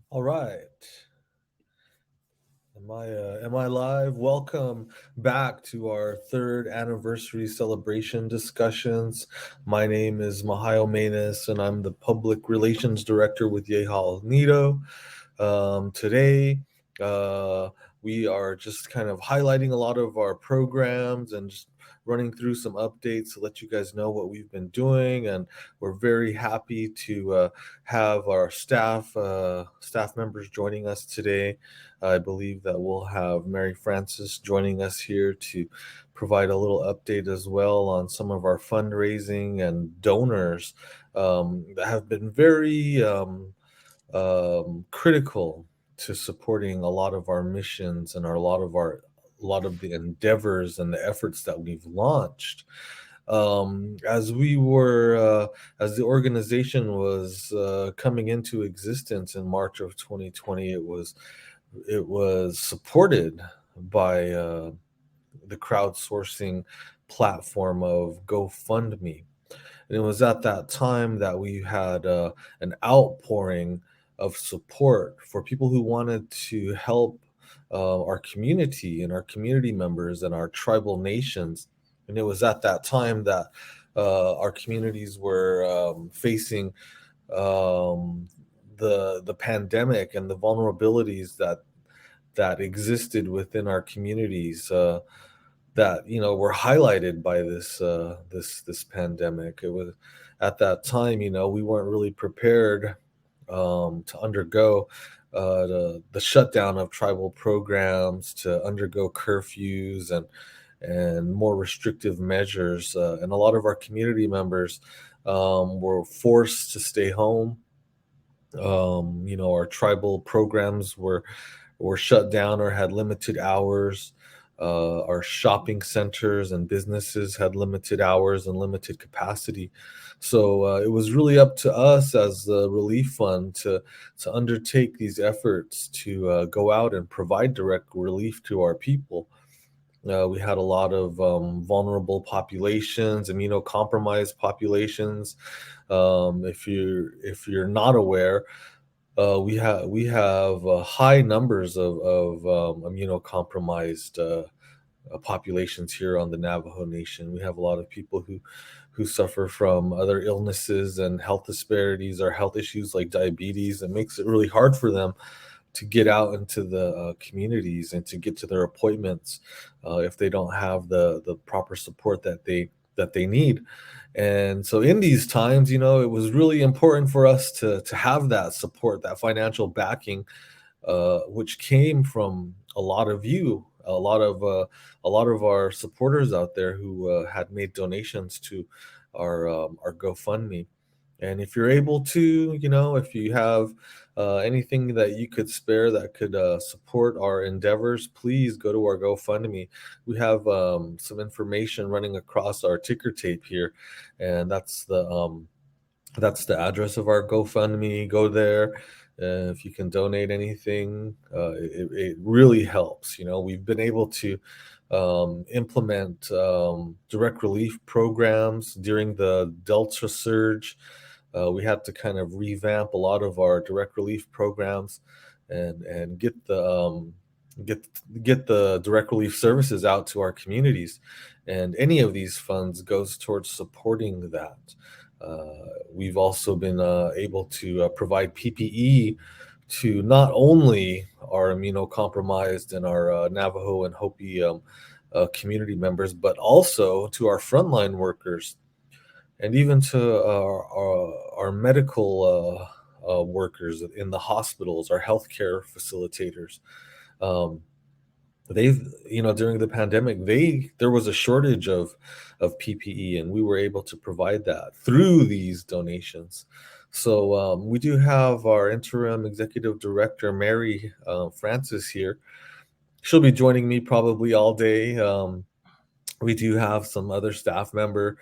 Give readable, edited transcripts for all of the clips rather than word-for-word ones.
All right. Am I live? Welcome back to our third anniversary celebration discussions. My name is Mihio Manus, and I'm the public relations director with Yehal Nido. Today, uh, we are just kind of highlighting a lot of our programs and just running through some updates to let you guys know what we've been doing. And we're very happy to have our staff members joining us today. I believe that we'll have Mary Frances joining us here to provide a little update as well on some of our fundraising and donors that have been very critical to supporting a lot of our missions and a lot of the endeavors and the efforts that we've launched. As we were as the organization was coming into existence in March of 2020, it was supported by the crowdsourcing platform of GoFundMe. And it was at that time that we had an outpouring of support for people who wanted to help our community and our community members and our tribal nations. And it was at that time that our communities were facing um, the pandemic and the vulnerabilities that existed within our communities. That were highlighted by this pandemic. It was at that time, we weren't really prepared to undergo the shutdown of tribal programs, to undergo curfews and more restrictive measures, and a lot of our community members were forced to stay home. Our tribal programs were shut down or had limited hours. Our shopping centers and businesses had limited hours and limited capacity. So it was really up to us as the relief fund to undertake these efforts to go out and provide direct relief to our people. We had a lot of vulnerable populations, immunocompromised populations. If you're not aware, we have high numbers of immunocompromised populations here on the Navajo Nation. We have a lot of people who suffer from other illnesses and health disparities or health issues like diabetes. It makes it really hard for them to get out into the communities and to get to their appointments if they don't have the proper support that they need. And so in these times, it was really important for us to have that support, that financial backing, which came from a lot of you, a lot of our supporters out there who had made donations to our GoFundMe. And if you're able to, if you have anything that you could spare that could support our endeavors, please go to our GoFundMe. We have some information running across our ticker tape here, and that's the address of our GoFundMe. Go there. If you can donate anything, it really helps. We've been able to implement direct relief programs during the Delta surge. We had to kind of revamp a lot of our direct relief programs and get get the direct relief services out to our communities. And any of these funds goes towards supporting that. We've also been able to provide PPE to not only our immunocompromised and our Navajo and Hopi community members, but also to our frontline workers and even to our medical workers in the hospitals, our healthcare facilitators. Um, they've during the pandemic there was a shortage of PPE, and we were able to provide that through these donations. So we do have our interim executive director, Mary Francis, here. She'll be joining me probably all day. We do have some other staff members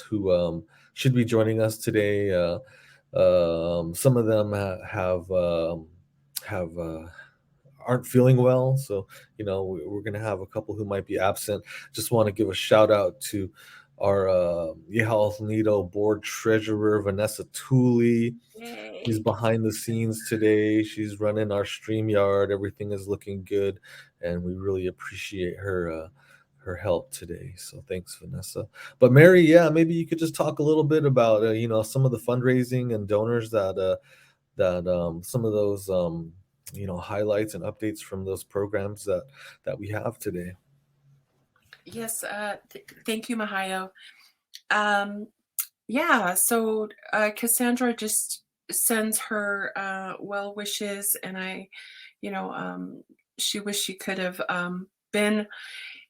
who should be joining us today. Some of them have aren't feeling well, so we're going to have a couple who might be absent. Just want to give a shout out to our Yehal Nido board treasurer, Vanessa Tooley. She's Yay. behind the scenes today. She's running our StreamYard. Everything is looking good, and we really appreciate her help today. So thanks, Vanessa. But Mary, yeah, maybe you could just talk a little bit about some of the fundraising and donors that some of those highlights and updates from those programs that we have today. Yes, thank you, Mihio. Yeah, so Cassandra just sends her well wishes, and she wished she could have been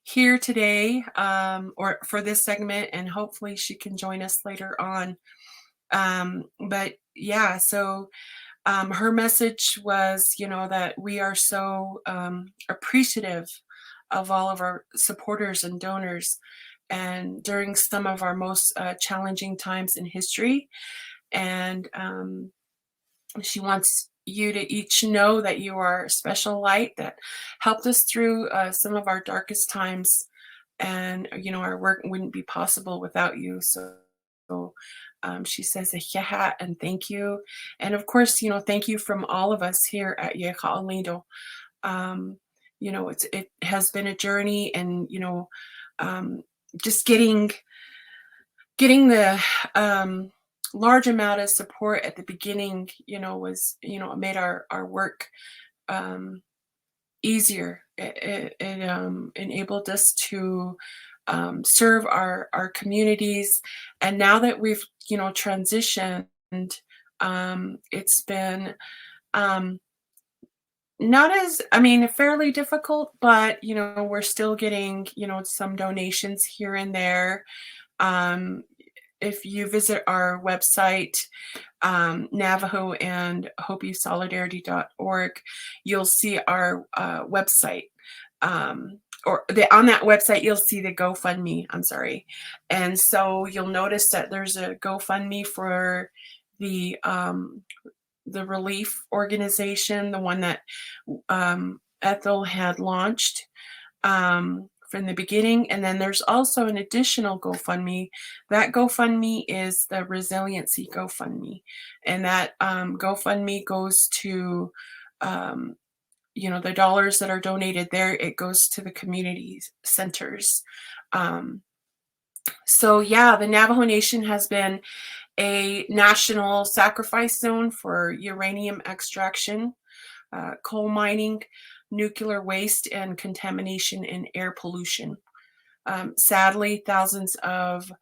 here today, or for this segment, and hopefully she can join us later on. But yeah, so her message was, that we are so appreciative of all of our supporters and donors, and during some of our most challenging times in history. And she wants you to each know that you are a special light that helped us through some of our darkest times. And, our work wouldn't be possible without you. So she says a yaha and thank you. And of course, thank you from all of us here at Yeha Lindo. It has been a journey, and um, just getting the large amount of support at the beginning, was made our work easier. It enabled us to serve our communities, and now that we've transitioned, it's been not as, fairly difficult, but we're still getting some donations here and there. If you visit our website, Navajo and HopiSolidarity.org, you'll see our website. On that website, you'll see the GoFundMe. I'm sorry. And so you'll notice that there's a GoFundMe for the relief organization, the one that Ethel had launched from the beginning. And then there's also an additional GoFundMe. That GoFundMe is the Resiliency GoFundMe. And that GoFundMe goes to, the dollars that are donated there, it goes to the community centers. So yeah, the Navajo Nation has been a national sacrifice zone for uranium extraction, coal mining, nuclear waste, and contamination and air pollution. Sadly, thousands of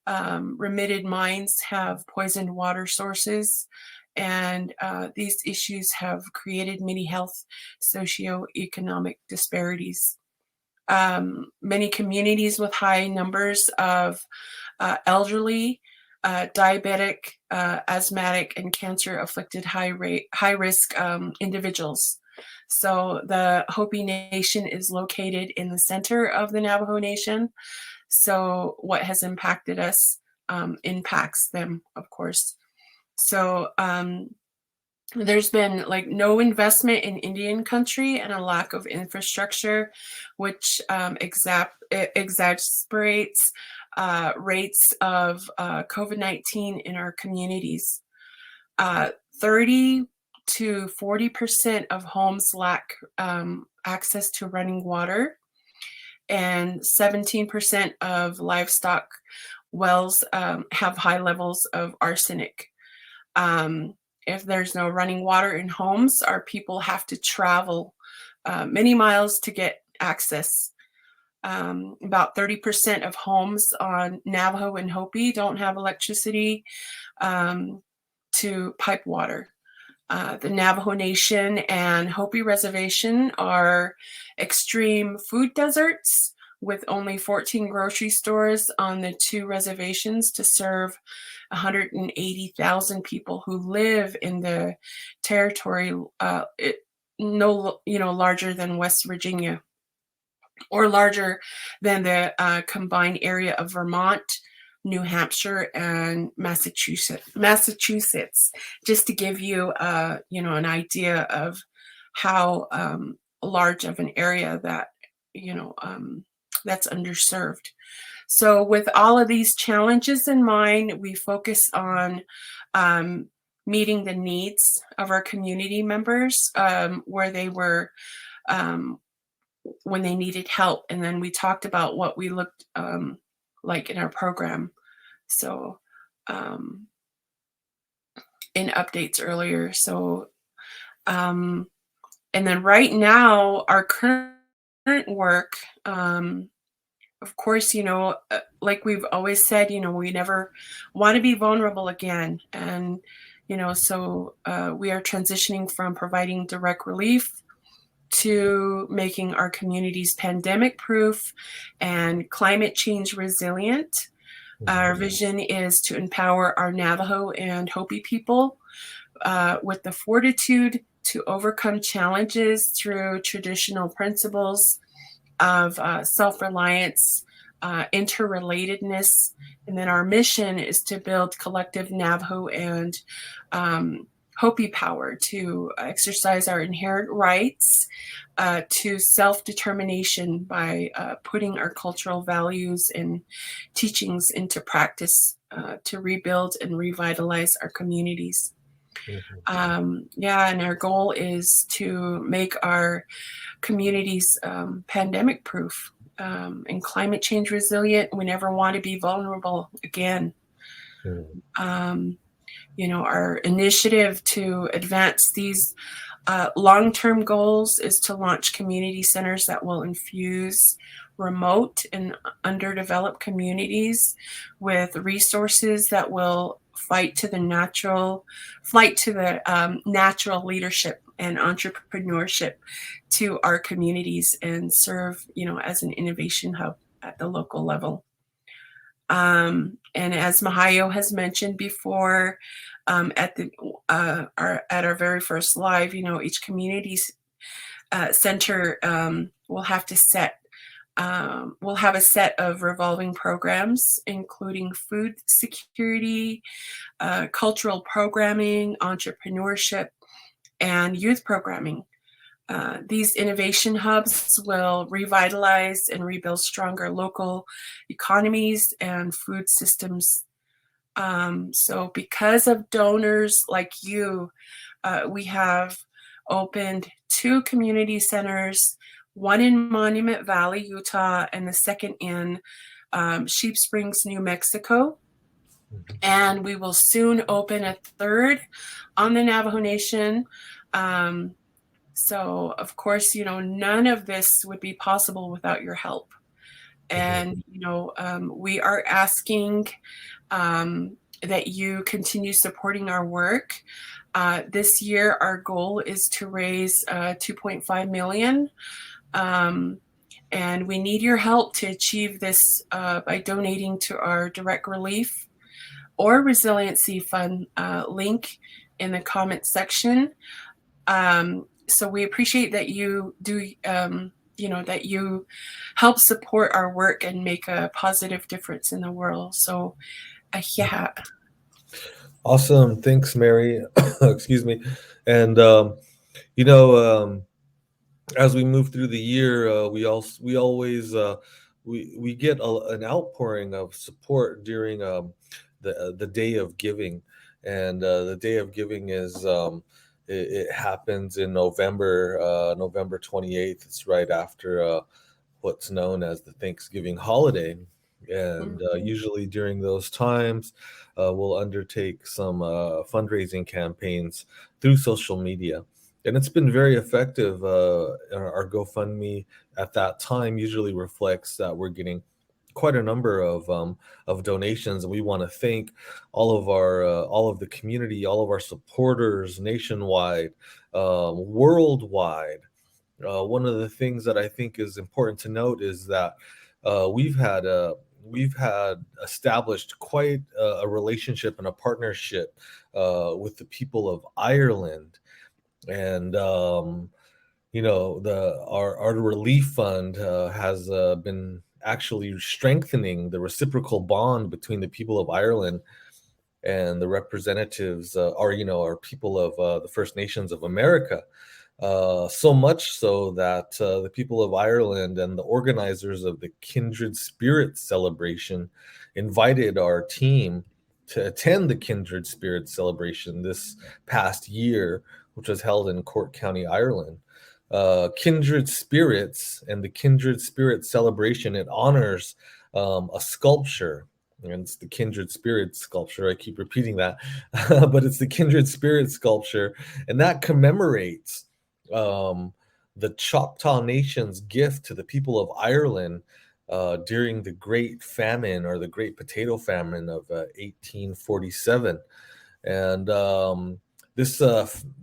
remitted mines have poisoned water sources, and these issues have created many health socioeconomic disparities. Many communities with high numbers of elderly, diabetic, asthmatic, and cancer-afflicted high-risk individuals. So the Hopi Nation is located in the center of the Navajo Nation. So what has impacted us impacts them, of course. So there's been no investment in Indian country and a lack of infrastructure, which exacerbates rates of COVID-19 in our communities. 30 to 40% of homes lack access to running water, and 17% of livestock wells have high levels of arsenic. If there's no running water in homes, our people have to travel many miles to get access. About 30% of homes on Navajo and Hopi don't have electricity to pipe water. The Navajo Nation and Hopi Reservation are extreme food deserts with only 14 grocery stores on the 2 reservations to serve 180,000 people who live in the territory, larger than West Virginia, or larger than the combined area of Vermont, New Hampshire, and Massachusetts, just to give you, an idea of how large of an area that, that's underserved. So, with all of these challenges in mind, we focus on um, meeting the needs of our community members, where they were, um, when they needed help. And then we talked about what we looked like in our program. So, um, in updates earlier. So, and then right now, our current work, of course, like we've always said, we never want to be vulnerable again. And, so we are transitioning from providing direct relief to making our communities pandemic proof and climate change resilient. Our vision is to empower our Navajo and Hopi people with the fortitude to overcome challenges through traditional principles of self-reliance, interrelatedness. And then our mission is to build collective Navajo and Hopi power to exercise our inherent rights to self-determination by putting our cultural values and teachings into practice to rebuild and revitalize our communities. And our goal is to make our communities pandemic proof and climate change resilient. We never want to be vulnerable again. Our initiative to advance these long-term goals is to launch community centers that will infuse remote and underdeveloped communities with resources that will flight to the natural leadership and entrepreneurship to our communities and serve, as an innovation hub at the local level. And as Mihio has mentioned before, at our very first live, each community center will have a set of revolving programs, including food security, cultural programming, entrepreneurship, and youth programming. These innovation hubs will revitalize and rebuild stronger local economies and food systems. So because of donors like you, we have opened 2 community centers, one in Monument Valley, Utah, and the second in Sheep Springs, New Mexico. And we will soon open a third on the Navajo Nation. So, of course, none of this would be possible without your help. And, we are asking that you continue supporting our work. This year, our goal is to raise $2.5 million. And we need your help to achieve this by donating to our direct relief or resiliency fund link in the comment section. So we appreciate that you do, that you help support our work and make a positive difference in the world. So, yeah. Awesome. Thanks, Mary. Excuse me. And, as we move through the year, we always we get an outpouring of support during the Day of Giving, and the Day of Giving is it happens in November 28th. It's right after what's known as the Thanksgiving holiday, and usually during those times, we'll undertake some fundraising campaigns through social media. And it's been very effective. Our GoFundMe at that time usually reflects that we're getting quite a number of donations, and we want to thank all of the community, all of our supporters nationwide, worldwide. One of the things that I think is important to note is that we've had established quite a relationship and a partnership with the people of Ireland, and our relief fund has been actually strengthening the reciprocal bond between the people of Ireland and the representatives, our people of the First Nations of America. So much so that the people of Ireland and the organizers of the Kindred Spirits celebration invited our team to attend the Kindred Spirits celebration this past year, which was held in Cork County, Ireland. Kindred Spirits and the Kindred Spirits celebration, it honors a sculpture, and it's the Kindred Spirits sculpture. I keep repeating that, but it's the Kindred Spirits sculpture, and that commemorates um, the Choctaw Nation's gift to the people of Ireland during the Great Famine, or the Great Potato Famine of 1847. And this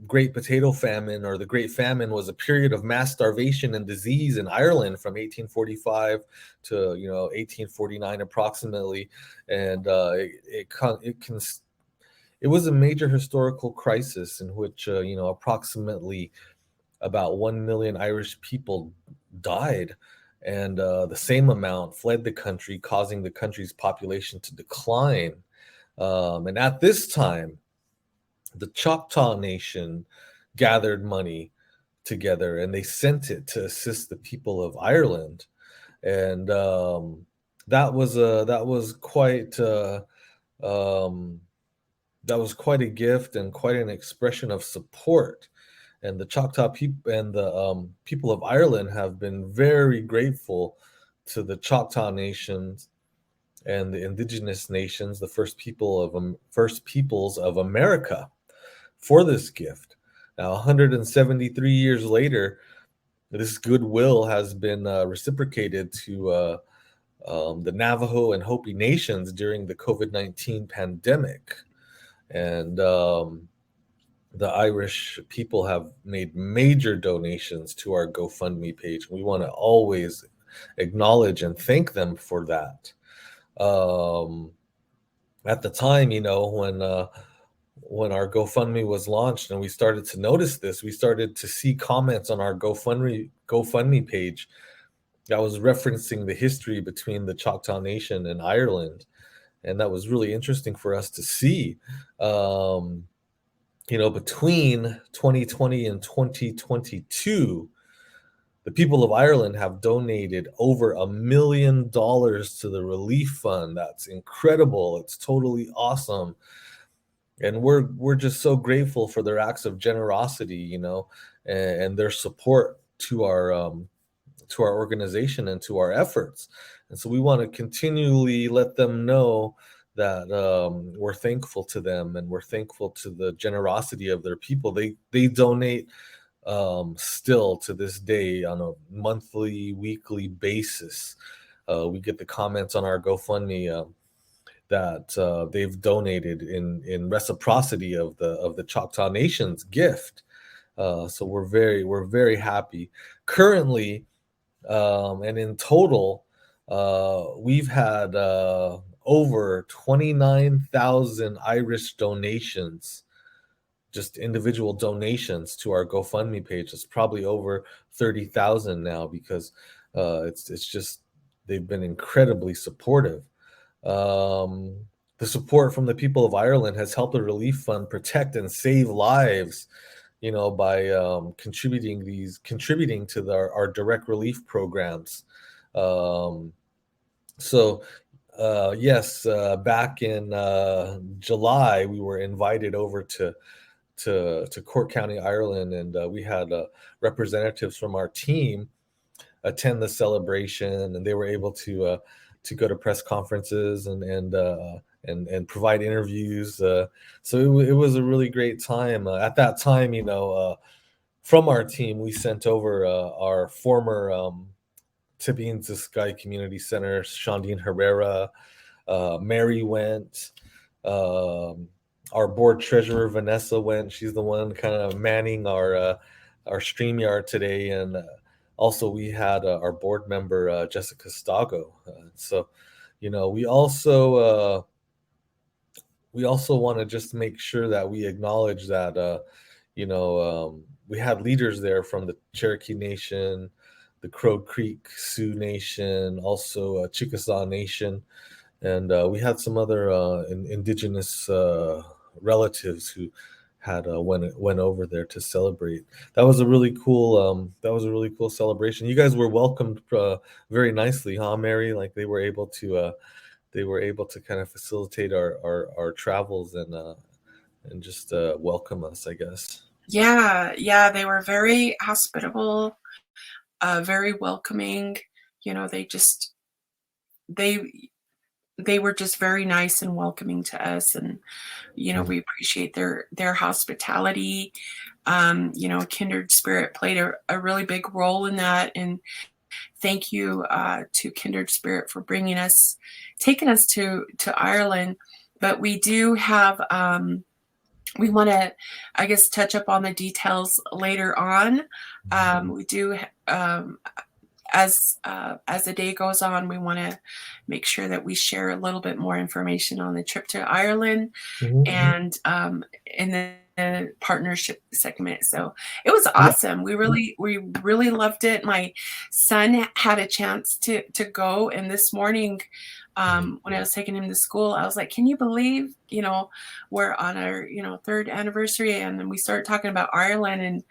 Great Potato Famine, or the Great Famine, was a period of mass starvation and disease in Ireland from 1845 to 1849 approximately, and it was a major historical crisis in which approximately about 1 million Irish people died, and the same amount fled the country, causing the country's population to decline. And at this time, the Choctaw Nation gathered money together and they sent it to assist the people of Ireland. And that was quite um, that was quite a gift and quite an expression of support. And the Choctaw people and the people of Ireland have been very grateful to the Choctaw nations and the indigenous nations, the first peoples of America, for this gift. Now, 173 years later, this goodwill has been reciprocated to the Navajo and Hopi nations during the COVID-19 pandemic. And the Irish people have made major donations to our GoFundMe page. We want to always acknowledge and thank them for that. At the time, when our GoFundMe was launched and we started to notice this, we started to see comments on our GoFundMe page that was referencing the history between the Choctaw Nation and Ireland, and that was really interesting for us to see. Between 2020 and 2022, the people of Ireland have donated over $1 million to the relief fund. That's incredible. It's totally awesome. And we're just so grateful for their acts of generosity, and their support to our organization and to our efforts. And so we want to continually let them know that we're thankful to them, and we're thankful to the generosity of their people. They donate still to this day on a monthly, weekly basis. We get the comments on our GoFundMe that they've donated in reciprocity of the Choctaw Nation's gift. So we're very happy. Currently, and in total, we've had over 29,000 Irish donations, just individual donations to our GoFundMe page. It's probably over 30,000 now, because it's just, they've been incredibly supportive. The support from the people of Ireland has helped the relief fund protect and save lives, by contributing to our direct relief programs. Yes, back in July, we were invited over to Cork County, Ireland, and we had representatives from our team attend the celebration, and they were able to go to press conferences and provide interviews. So it was a really great time. At that time, from our team, we sent over our former Tipping Sky Community Center, Shondine Herrera, Mary went, our board treasurer Vanessa went. She's the one kind of manning our StreamYard today, and Also, we had our board member Jessica Stago. So, you know, we also want to just make sure that we acknowledge that we had leaders there from the Cherokee Nation, the Crow Creek Sioux Nation, also Chickasaw Nation, and we had some other indigenous relatives who had went over there to celebrate. That was a really cool celebration. You guys were welcomed very nicely, huh, Mary? Like they were able to kind of facilitate our travels and just welcome us, I guess. Yeah, yeah, they were very hospitable, very welcoming. You know, they they were just very nice and welcoming to us, and we appreciate their hospitality. Kindred Spirit played a really big role in that, and thank you to Kindred Spirit for taking us to Ireland. But we do have we want to, I guess, touch up on the details later on. We do, as the day goes on, we want to make sure that we share a little bit more information on the trip to Ireland Mhm. and in the partnership segment. So it was Yeah. awesome. We really loved it. My son had a chance to go, and this morning, when I was taking him to school, I was like, "Can you believe, we're on our, third anniversary?" And then we started talking about Ireland, and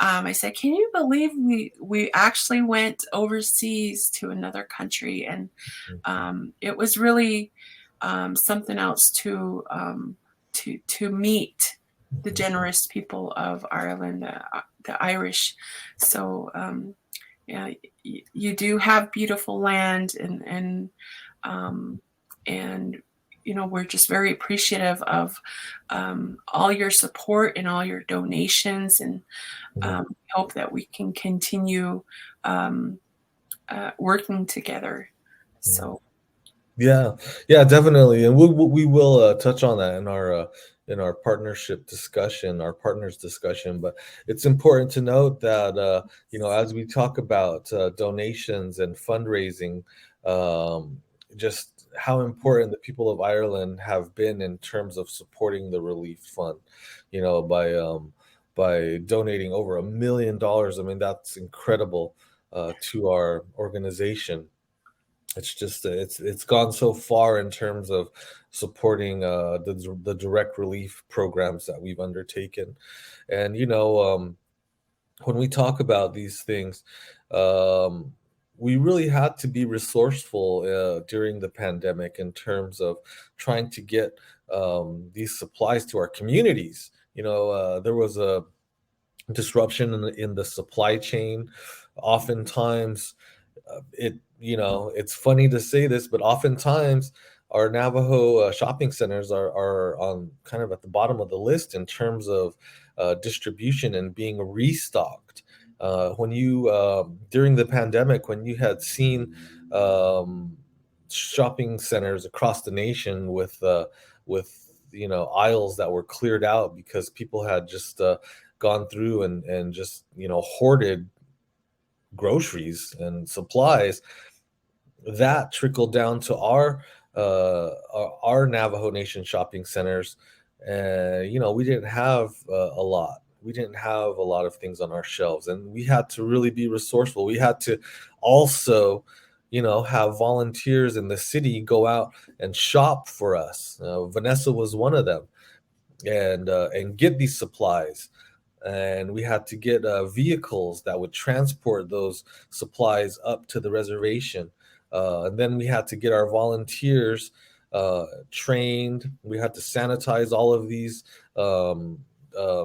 I said, "Can you believe we actually went overseas to another country?" And it was really something else to meet the generous people of Ireland, the Irish. So yeah, you do have beautiful land, um, and we're just very appreciative of all your support and all your donations, and Mhm. hope that we can continue um, working together. Mhm. So Yeah, yeah, definitely, and we will touch on that in our partnership discussion, our partners discussion. But it's important to note that as we talk about donations and fundraising, um, just how important the people of Ireland have been in terms of supporting the relief fund, by donating over $1 million. I mean, that's incredible to our organization. It's just it's gone so far in terms of supporting the direct relief programs that we've undertaken. And when we talk about these things, um, we really had to be resourceful during the pandemic in terms of trying to get these supplies to our communities. There was a disruption in the supply chain. Oftentimes, it's funny to say this, but oftentimes our Navajo shopping centers are on kind of at the bottom of the list in terms of distribution and being restocked. When you During the pandemic, when you had seen shopping centers across the nation with aisles that were cleared out because people had just gone through and just hoarded groceries and supplies, that trickled down to our Navajo Nation shopping centers. We didn't have a lot. We didn't have a lot of things on our shelves, and we had to really be resourceful. We had to also, have volunteers in the city go out and shop for us. Vanessa was one of them, and get these supplies, and we had to get vehicles that would transport those supplies up to the reservation. And then we had to get our volunteers trained. We had to sanitize all of these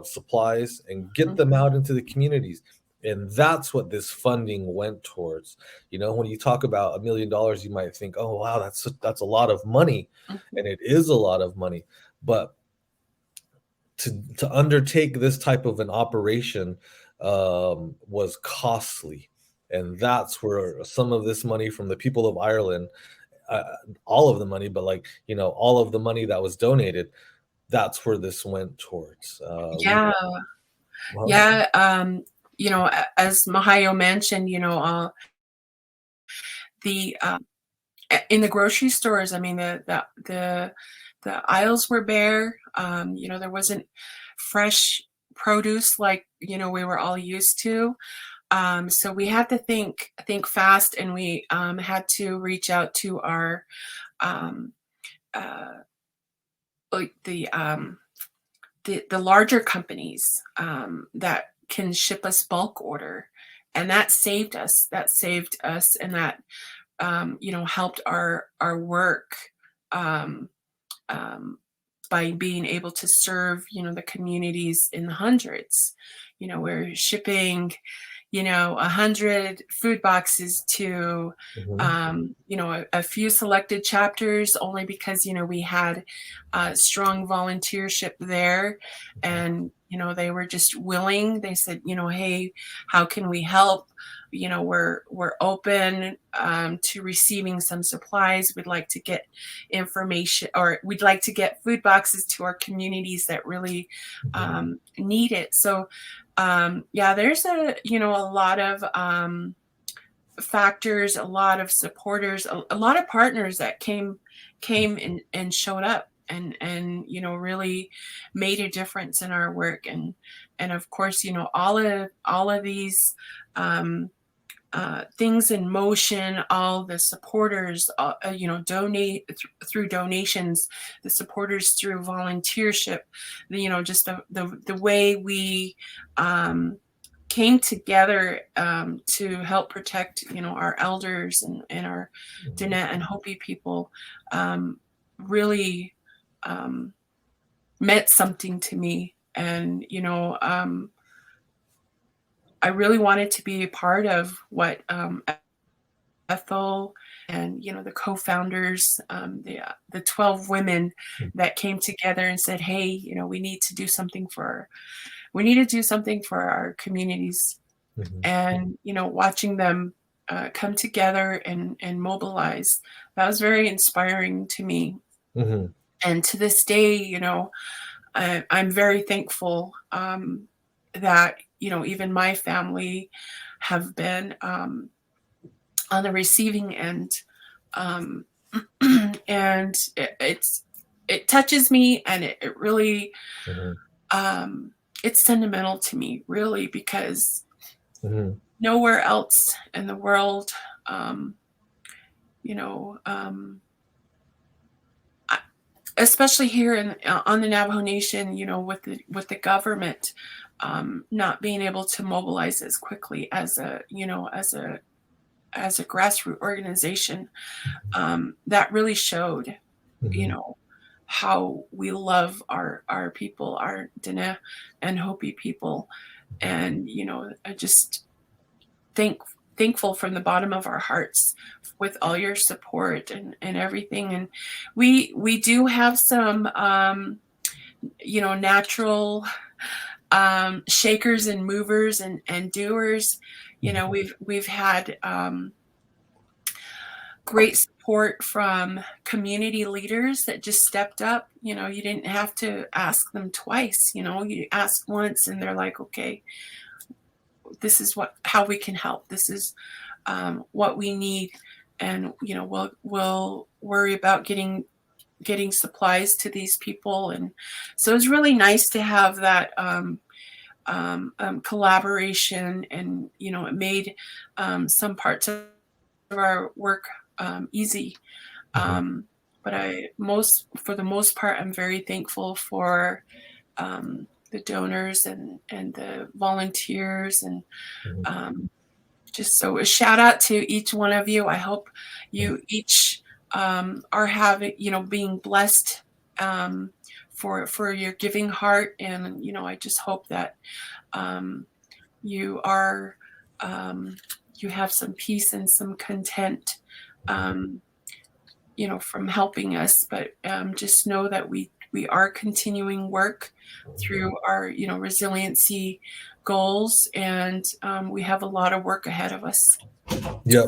supplies and get them out into the communities. And that's what this funding went towards. When you talk about $1 million, you might think, "Oh, wow, that's a lot of money," mhm. and it is a lot of money. But to undertake this type of an operation was costly, and that's where some of this money from the people of Ireland, uh, all of the money, but all of the money that was donated, that's where this went towards. We Yeah, well, yeah. as Mihio mentioned, the in the grocery stores, I mean, the aisles were bare. There wasn't fresh produce like we were all used to. So we had to think fast, and we had to reach out to our um, like the larger companies that can ship us bulk order, and that saved us. And that helped our work um, um, by being able to serve the communities in the hundreds. We're shipping 100 food boxes to a few selected chapters, only because we had strong volunteership there, and they were just willing. They said, hey, how can we help? We're open to receiving some supplies. We'd like to get information, or we'd like to get food boxes to our communities that really need it. So there's a lot of factors, a lot of supporters, a lot of partners that came and showed up and really made a difference in our work. And of course, all of these things in motion, all the supporters, donate through donations, the supporters through volunteership, just the way we came together to help protect, our elders and our Dene and Hopi people really meant something to me. And, I really wanted to be a part of what Ethel and the co-founders, the 12 women that came together and said, hey, we need to do something for our communities. And watching them come together and mobilize, that was very inspiring to me. And to this day, I'm very thankful that even my family have been on the receiving end, and it touches me, and it really it's sentimental to me, really, because nowhere else in the world, especially here on the Navajo Nation, with the government not being able to mobilize as quickly as a grassroots organization, that really showed, how we love our people, our Dene and Hopi people. And, I just thankful from the bottom of our hearts with all your support and everything. And we do have some, natural shakers and movers and doers. We've had great support from community leaders that just stepped up. You didn't have to ask them twice. You ask once and they're like, okay, this is how we can help. This is what we need. And, we'll worry about getting supplies to these people. And so it's really nice to have that collaboration, and, it made some parts of our work easy. But for the most part, I'm very thankful for the donors and the volunteers, and just so a shout out to each one of you. I hope you each are having, being blessed for your giving heart. And, I just hope that you are, you have some peace and some content, from helping us. But just know that we are continuing work through our, resiliency goals, and we have a lot of work ahead of us. Yep.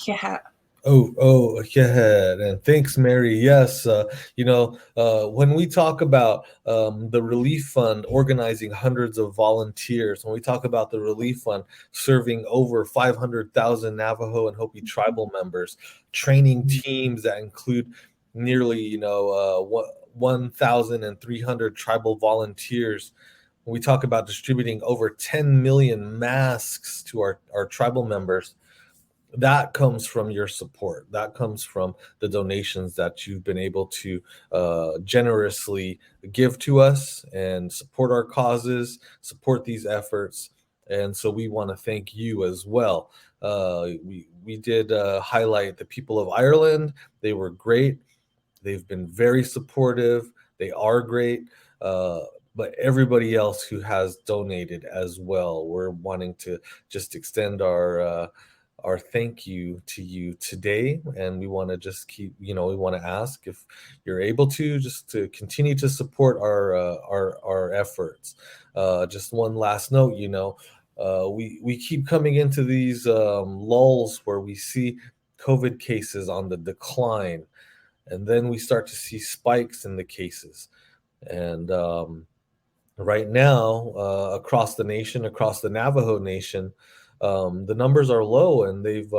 Yeah. Yeah, and thanks, Mary. Yes, when we talk about the relief fund organizing hundreds of volunteers, when we talk about the relief fund serving over 500,000 Navajo and Hopi tribal members, training teams that include nearly, 1,300 tribal volunteers, when we talk about distributing over 10 million masks to our tribal members, that comes from your support. That comes from the donations that you've been able to generously give to us and support our causes, support these efforts. And so we want to thank you as well. We did highlight the people of Ireland. They were great. They've been very supportive. They are great. Uh, but everybody else who has donated as well, we're wanting to just extend our thank you to you today. And we want to just keep, we want to ask if you're able to just to continue to support our efforts. Just one last note, we keep coming into these lulls where we see COVID cases on the decline, and then we start to see spikes in the cases. And right now, across the nation, across the Navajo Nation, the numbers are low, and they've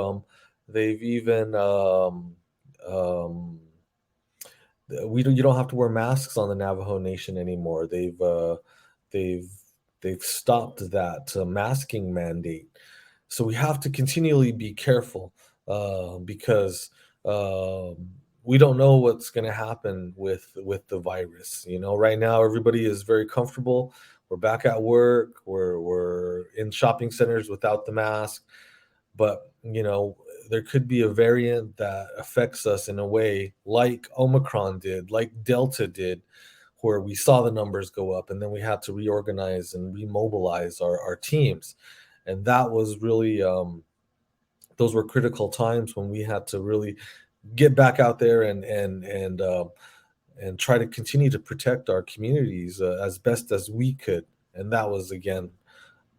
even um, you don't have to wear masks on the Navajo Nation anymore. They've they've stopped that masking mandate. So we have to continually be careful, because we don't know what's going to happen with the virus. Right now everybody is very comfortable. We're back at work. We're in shopping centers without the mask, but there could be a variant that affects us in a way like Omicron did, like Delta did, where we saw the numbers go up and then we had to reorganize and remobilize our teams. And that was really, those were critical times when we had to really get back out there and try to continue to protect our communities as best as we could. And that was, again,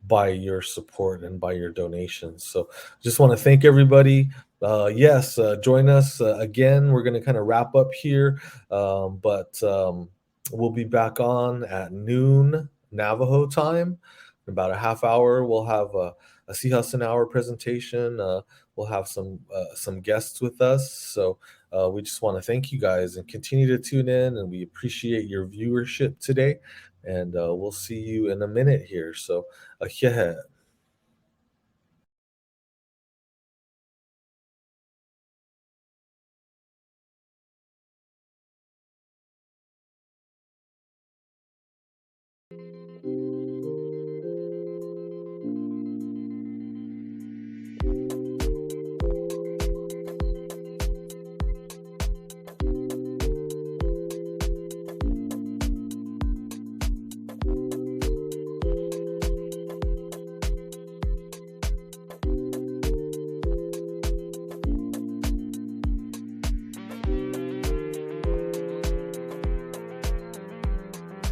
by your support and by your donations. So just want to thank everybody. Yes, join us again. We're going to kind of wrap up here, but we'll be back on at noon Navajo time. In about a half hour, we'll have a Seahawks Hour presentation. We'll have some guests with us. So we just want to thank you guys and continue to tune in, and we appreciate your viewership today. And we'll see you in a minute here. So yeah.